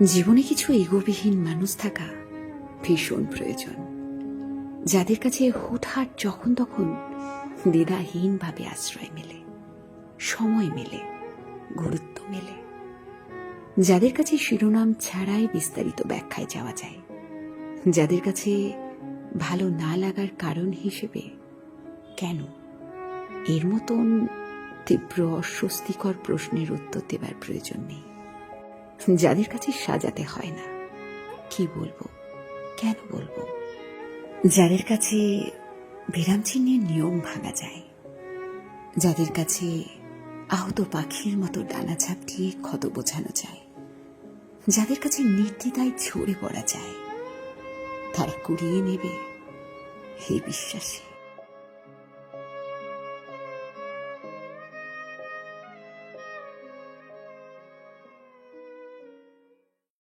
জীবনে কিছু এগোবিহীন মানুষ থাকা ভীষণ প্রয়োজন, যাদের কাছে হুটহাট যখন তখন দ্বিধাহীনভাবে আশ্রয় মেলে, সময় মেলে, গুরুত্ব মেলে, যাদের কাছে শিরোনাম ছাড়াই বিস্তারিত ব্যাখ্যায় যাওয়া যায়, যাদের কাছে ভালো না লাগার কারণ হিসেবে কেন, এর মতন তীব্র অস্বস্তিকর প্রশ্নের উত্তর দেবার প্রয়োজন নেই, যাদের কাছে সাজাতে হয় না কি বলবো, কেন বলবো, যাদের কাছে বিরাম চিহ্নের নিয়ম ভাঙা যায়, যাদের কাছে আহত পাখির মতো ডানা ঝাপটিয়ে ক্ষত বোঝানো যায়, যাদের কাছে নির্দ্বিধায় ঝরে পড়া যায়, তারা কুড়িয়ে নেবে এই বিশ্বাসে।